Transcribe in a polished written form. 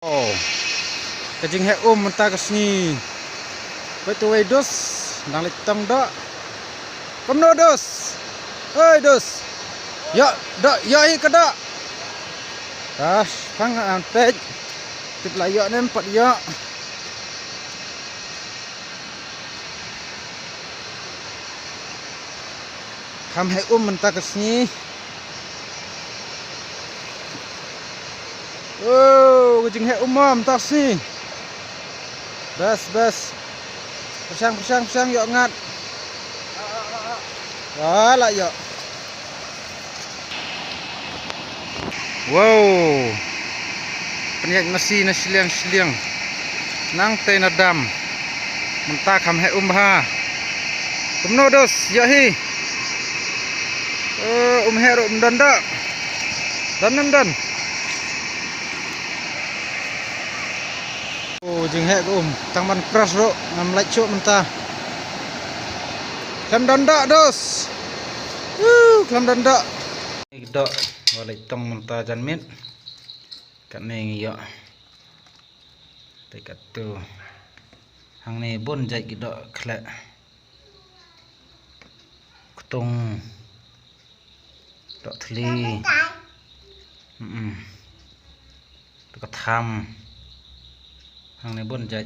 Oh, kajing he mentah kesini. Betul dos, nang litang dak. Komno dos. Hei dos. Ya, dak ya hi kada. Das, pang antek. Tip layak nem pat ya. Kam he mentah kesini. Oh, kajing he mentah sini. Bas. Persang yuk ngat. Wah, lah yuk. Wow. Penyak nasi siliang. Nang teh nadam. Mentah kam he ha. Kumno dos, ya hi. He ro dan dak. Dan. Oh, jing he tangman keras ro, ngam lait cuk mentah. Klam dandak dos. Klam dandak. Dak balik tong mentah jan mit. Kat neng ya. Dekat tu. Hang ni bon jai gidak klek. Kutung. Dak thli. Dekat tham. Hang ni bon jai.